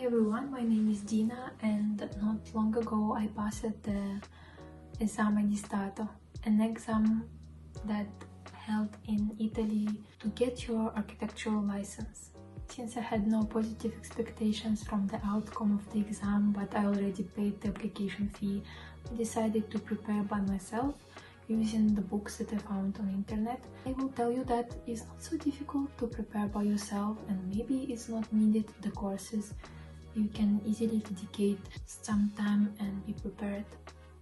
everyone, my name is Dina, and not long ago I passed the Esame di Stato, an exam that held in Italy to get your architectural license. Since I had no positive expectations from the outcome of the exam, but I already paid the application fee, I decided to prepare by myself using the books that I found on internet. I will tell you that it's not so difficult to prepare by yourself, and maybe it's not needed the courses. You can easily dedicate some time and be prepared.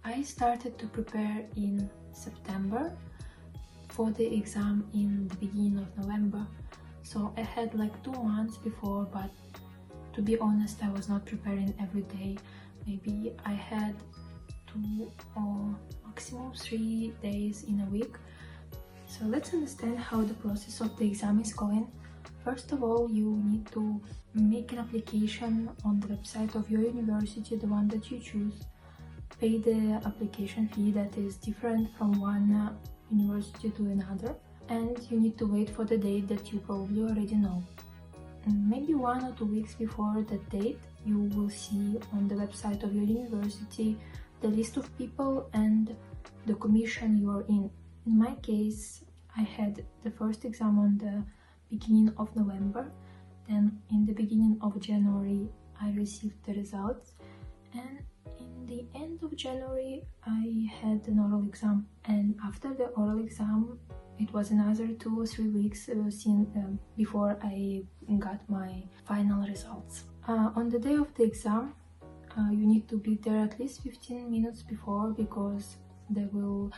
I started to prepare in September for the exam in the beginning of November. So I had like 2 months before, but to be honest, I was not preparing every day. Maybe I had 2 or maximum 3 days in a week. So let's understand how the process of the exam is going. First of all, you need to make an application on the website of your university, the one that you choose. Pay the application fee that is different from one university to another, and you need to wait for the date that you probably already know. And maybe 1 or 2 weeks before that date, you will see on the website of your university the list of people and the commission you are in. In my case, I had the first exam on the beginning of November, then in the beginning of January I received the results, and in the end of January I had an oral exam. And after the oral exam it was another 2 or 3 weeks before I got my final results. On the day of the exam, you need to be there at least 15 minutes before, because they will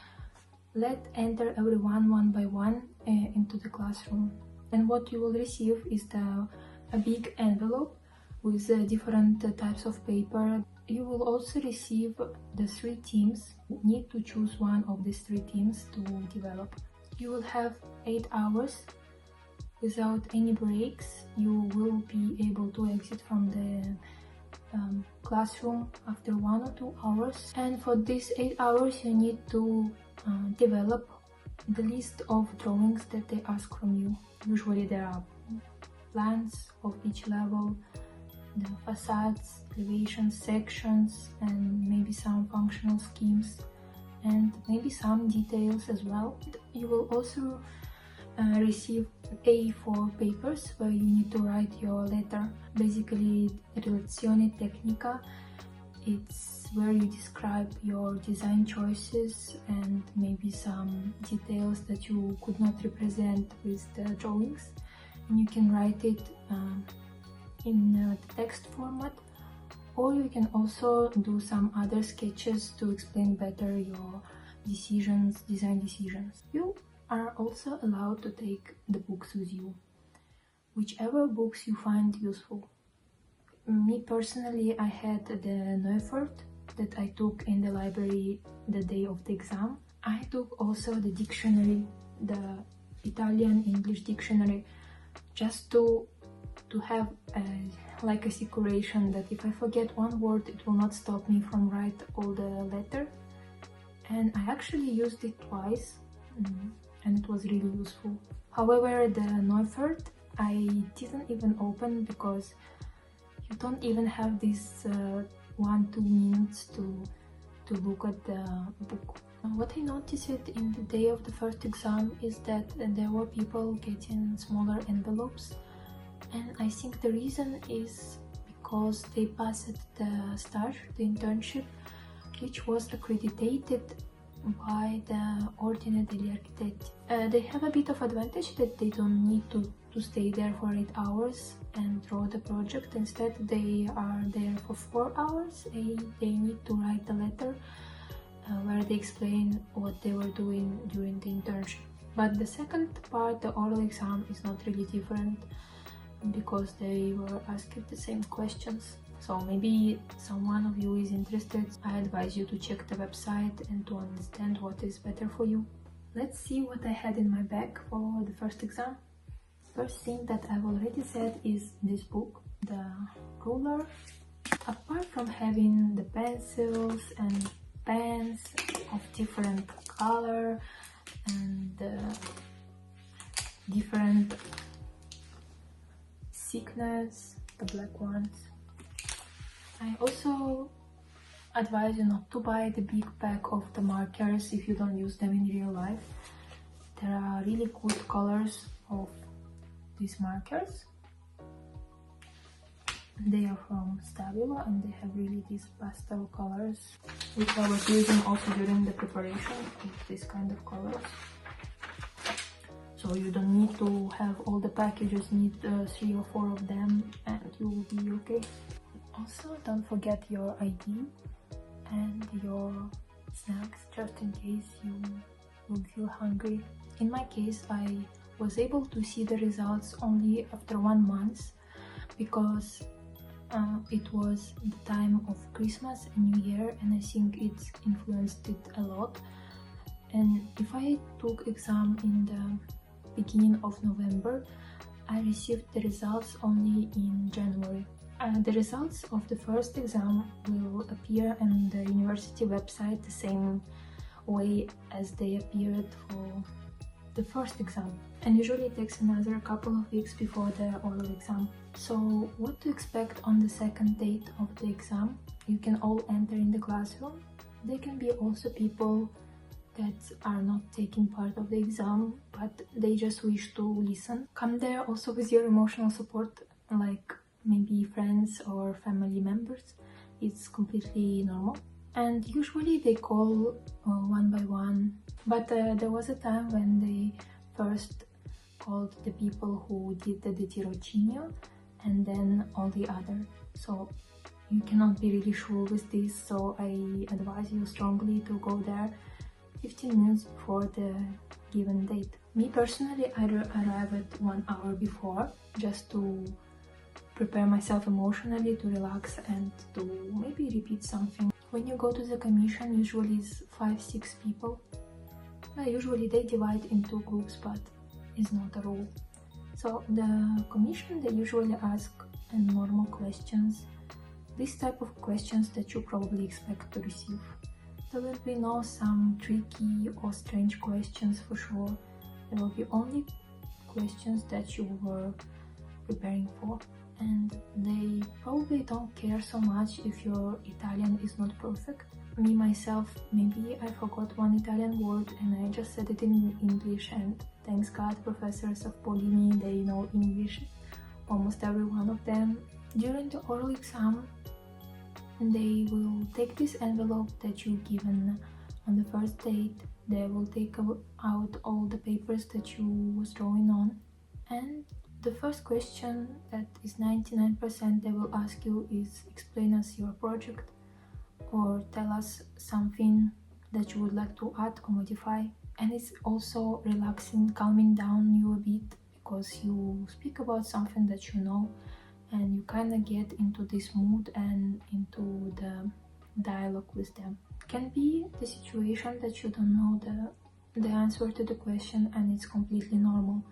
enter everyone one by one into the classroom. And what you will receive is a big envelope with different types of paper. You will also receive the 3 teams. You need to choose one of these 3 teams to develop. You will have 8 hours without any breaks. You will be able to exit from the classroom after 1 or 2 hours. And for these 8 hours you need to develop the list of drawings that they ask from you. Usually there are plans of each level, the facades, elevations, sections, and maybe some functional schemes, and maybe some details as well. You will also receive A4 papers where you need to write your letter. Basically, relazione tecnica. It's where you describe your design choices and maybe some details that you could not represent with the drawings. And you can write it in the text format, or you can also do some other sketches to explain better your design decisions. You are also allowed to take the books with you, whichever books you find useful. Me personally, I had the Neufert that I took in the library the day of the exam. I took also the dictionary, the Italian-English dictionary, just to have like a securation that if I forget one word, it will not stop me from write all the letter. And I actually used it twice, and it was really useful. However, the Neufert I didn't even open, because you don't even have this 1-2 minutes to look at the book. What I noticed in the day of the first exam is that there were people getting smaller envelopes, and I think the reason is because they passed the stage, the internship, which was accredited by the Ordine degli Architetti. They have a bit of advantage that they don't need to stay there for 8 hours and draw the project. Instead, they are there for 4 hours. They need to write the letter where they explain what they were doing during the internship. But the second part, the oral exam, is not really different, because they were asked the same questions. So maybe someone of you is interested. I advise you to check the website and to understand what is better for you. Let's see what I had in my bag for the first exam. First thing that I've already said is this book, the ruler. Apart from having the pencils and pens of different color and different thickness, the black ones, I also advise you not to buy the big pack of the markers if you don't use them in real life. There are really good colors of these markers. They are from Stabilo and they have really these pastel colors, which I was using also during the preparation of this kind of colors. So you don't need to have all the packages, need 3 or 4 of them and you will be okay. Also, don't forget your ID and your snacks just in case you will feel hungry. In my case, I was able to see the results only after 1 month because it was the time of Christmas and New Year, and I think it's influenced it a lot. And if I took exam in the beginning of November, I received the results only in January. The results of the first exam will appear on the university website the same way as they appeared for the first exam, and usually it takes another couple of weeks before the oral exam. So what to expect on the second date of the exam? You can all enter in the classroom. There can be also people that are not taking part of the exam, but they just wish to listen. Come there also with your emotional support, like maybe friends or family members. It's completely normal. And usually they call one by one, but there was a time when they first called the people who did the tirocinio and then all the other. So you cannot be really sure with this, so I advise you strongly to go there 15 minutes before the given date. Me personally, I arrive at 1 hour before just to prepare myself emotionally, to relax and to maybe repeat something. When you go to the commission, usually it's 5-6 people. Usually they divide into groups, but it's not a rule. So the commission, they usually ask normal questions, this type of questions that you probably expect to receive. There will be no some tricky or strange questions for sure. There will be only questions that you were preparing for. And they probably don't care so much if your Italian is not perfect. Me myself, maybe I forgot one Italian word and I just said it in English, and thanks God professors of Polimi, they know English, almost every one of them. During the oral exam, they will take this envelope that you've given on the first date. They will take out all the papers that you was drawing on, and the first question that is 99% they will ask you is explain us your project or tell us something that you would like to add or modify. And it's also relaxing, calming down you a bit because you speak about something that you know and you kind of get into this mood and into the dialogue with them. It can be the situation that you don't know the answer to the question and it's completely normal.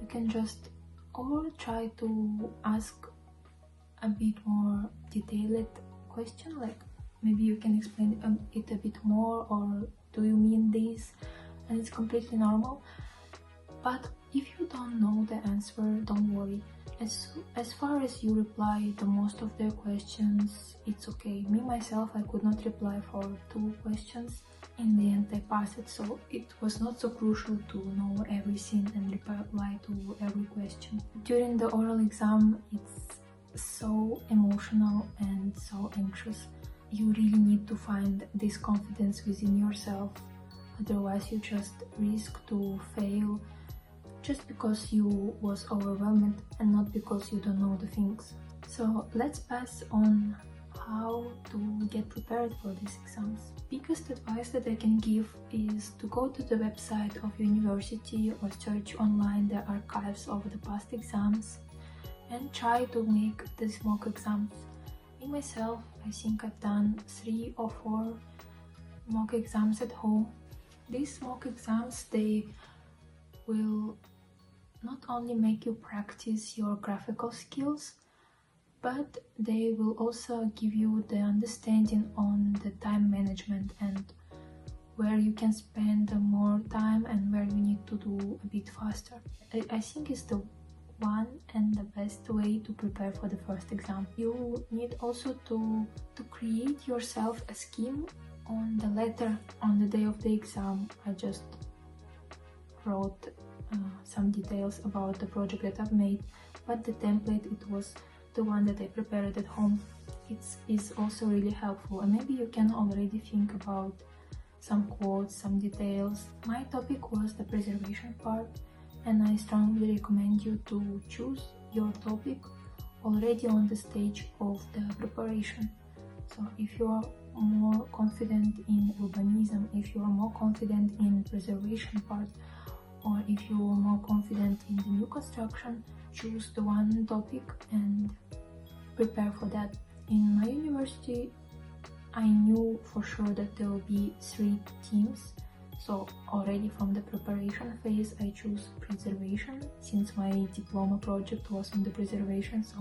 You can just or try to ask a bit more detailed question, like maybe you can explain it a bit more, or do you mean this? And it's completely normal. But if you don't know the answer, don't worry. As far as you reply to most of their questions, it's okay. Me myself, I could not reply for 2 questions. In the end I passed it, so it was not so crucial to know everything and reply to every question. During the oral exam, it's so emotional and so anxious. You really need to find this confidence within yourself, otherwise you just risk to fail just because you was overwhelmed and not because you don't know the things. So let's pass on how to get prepared for these exams. Biggest advice that I can give is to go to the website of university or search online the archives of the past exams and try to make these mock exams. Me myself, I think I've done 3 or 4 mock exams at home. These mock exams, they will not only make you practice your graphical skills, but they will also give you the understanding on the time management and where you can spend more time and where you need to do a bit faster. I think it's the one and the best way to prepare for the first exam. You need also to create yourself a scheme on the letter on the day of the exam. I just wrote some details about the project that I've made, but the template, it was the one that I prepared at home. It is also really helpful, and maybe you can already think about some quotes, some details. My topic was the preservation part, and I strongly recommend you to choose your topic already on the stage of the preparation. So if you are more confident in urbanism, if you are more confident in preservation part, or if you are more confident in the new construction, choose the one topic and prepare for that. In my university, I knew for sure that there will be 3 teams, so already from the preparation phase I choose preservation, since my diploma project was on the preservation, so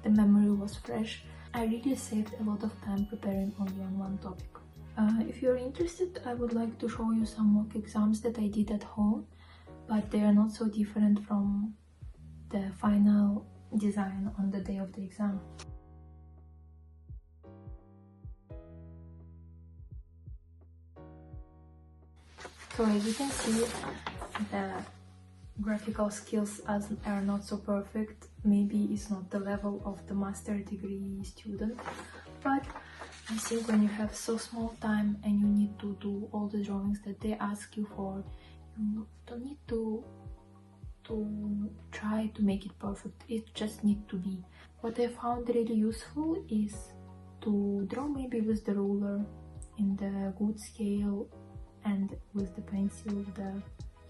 the memory was fresh. I really saved a lot of time preparing only on one topic. If you're interested, I would like to show you some mock exams that I did at home, but they are not so different from the final design on the day of the exam. So as you can see, the graphical skills are not so perfect. Maybe it's not the level of the master degree student, but I think when you have so small time and you need to do all the drawings that they ask you for, you don't need to try to make it perfect. It just needs to be. What I found really useful is to draw maybe with the ruler in the good scale and with the pencil the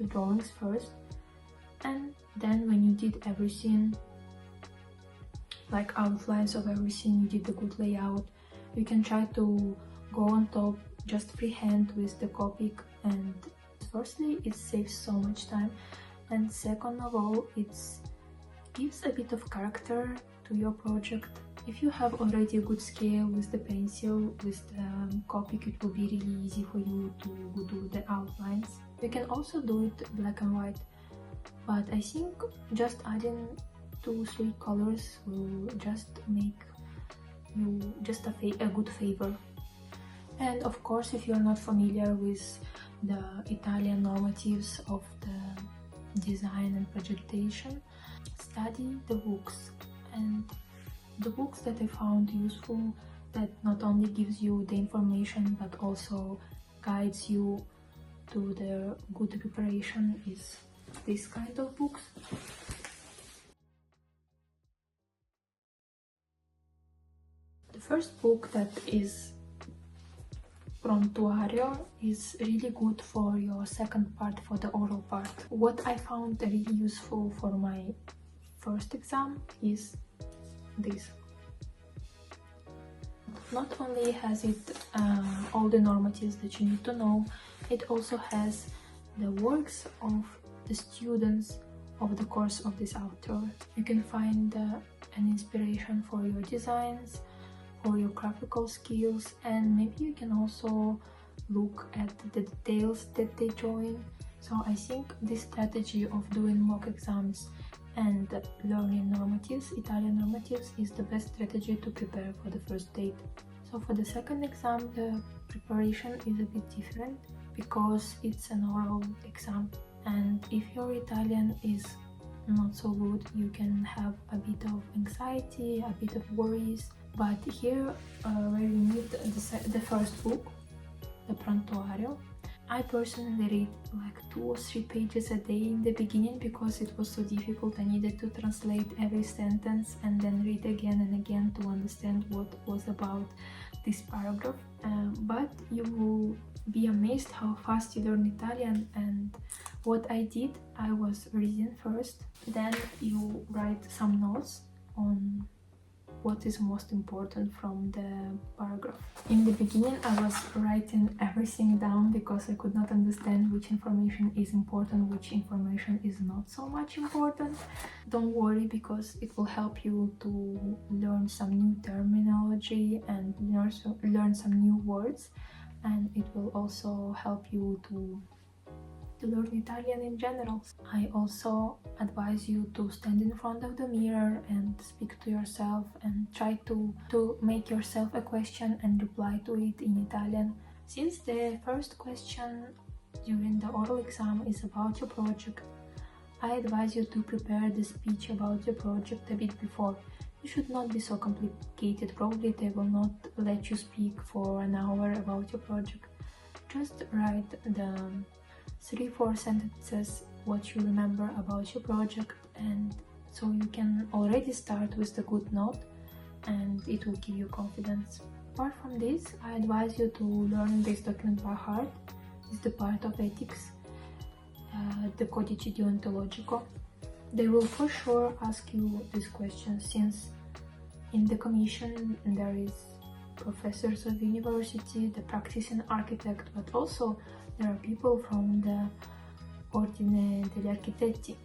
drawings first, and then when you did everything, like outlines of everything, you did the good layout, you can try to go on top just freehand with the Copic, and firstly it saves so much time, and second of all it gives a bit of character to your project. If you have already a good scale with the pencil, with the Copic, it will be really easy for you to do the outlines. You can also do it black and white, but I think just adding 2-3 colors will just make you just a good favor. And of course, if you're not familiar with the Italian normatives of the design and projection, study the books. And the books that I found useful, that not only gives you the information but also guides you to the good preparation, is this kind of books. The first book, that is Prontuario, is really good for your second part, for the oral part. What I found really useful for my first exam is this. Not only has it all the normatives that you need to know, it also has the works of the students of the course of this author. You can find an inspiration for your designs, for your graphical skills, and maybe you can also look at the details that they draw in. So I think this strategy of doing mock exams and learning normatives, Italian normatives, is the best strategy to prepare for the first date. So for the second exam, the preparation is a bit different because it's an oral exam, and if your Italian is not so good, you can have a bit of anxiety, a bit of worries. But here, where you need the first book, the Prontuario, I personally read like 2 or 3 pages a day in the beginning because it was so difficult. I needed to translate every sentence and then read again and again to understand what was about this paragraph. But you will be amazed how fast you learn Italian. And what I did, I was reading first, then you write some notes on what is most important from the paragraph. In the beginning, I was writing everything down because I could not understand which information is important, which information is not so much important. Don't worry, because it will help you to learn some new terminology and learn some new words, and it will also help you to to learn Italian in general. I also advise you to stand in front of the mirror and speak to yourself and try to make yourself a question and reply to it in Italian. Since the first question during the oral exam is about your project, I advise you to prepare the speech about your project a bit before. It should not be so complicated. Probably they will not let you speak for an hour about your project. Just write the 3-4 sentences what you remember about your project, and so you can already start with the good note and it will give you confidence. Apart from this, I advise you to learn this document by heart. It's the part of ethics, the Codice Deontologico. They will for sure ask you these questions, since in the commission there is professors of university, the practicing architect, but also there are people from the Ordine degli Architetti,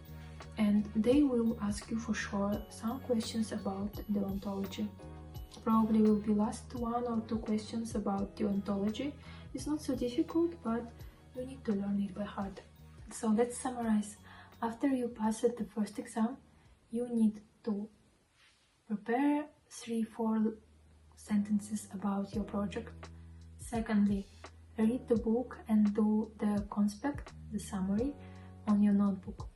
and they will ask you for sure some questions about deontology. Probably will be last 1 or 2 questions about deontology. It's not so difficult, but you need to learn it by heart. So let's summarize. After you pass the first exam, you need to prepare 3-4 sentences about your project. Secondly, read the book and do the conspect, the summary, on your notebook.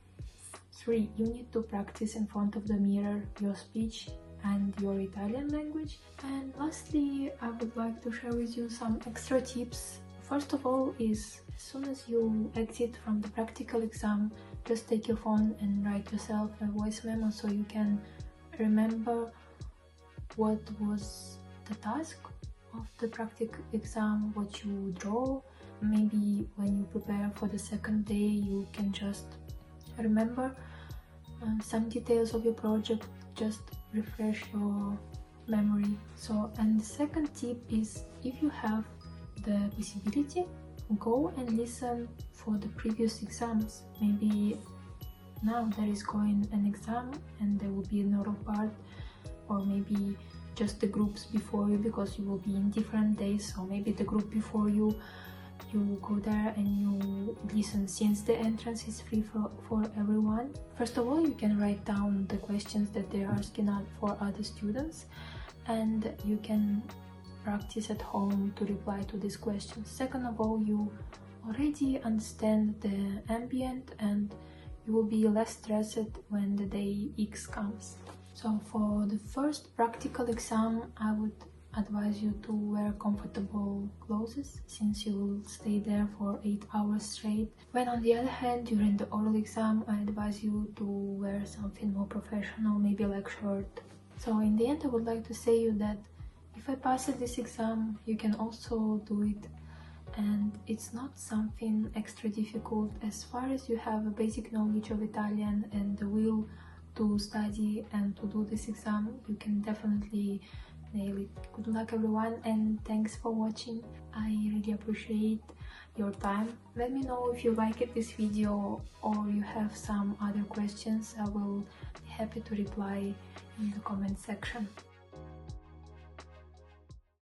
3. You need to practice in front of the mirror your speech and your Italian language. And lastly, I would like to share with you some extra tips. First of all is, as soon as you exit from the practical exam, just take your phone and write yourself a voice memo so you can remember what was the task of the practical exam, what you draw. Maybe when you prepare for the second day, you can just remember some details of your project, just refresh your memory. So, and the second tip is, if you have the possibility, go and listen for the previous exams. Maybe now there is going an exam and there will be an oral part, or maybe just the groups before you, because you will be in different days. So maybe the group before you go there and you listen, since the entrance is free for everyone. First of all, you can write down the questions that they're asking out for other students, and you can practice at home to reply to these questions. Second of all, you already understand the ambient and you will be less stressed when the day X comes. So for the first practical exam, I would advise you to wear comfortable clothes, since you will stay there for 8 hours straight. When on the other hand, during the oral exam, I advise you to wear something more professional, maybe like shirt. So in the end, I would like to say you that if I pass this exam, you can also do it, and it's not something extra difficult. As far as you have a basic knowledge of Italian and the will to study and to do this exam, you can definitely nail it. Good luck everyone, and thanks for watching. I really appreciate your time. Let me know if you liked this video or you have some other questions. I will be happy to reply in the comment section.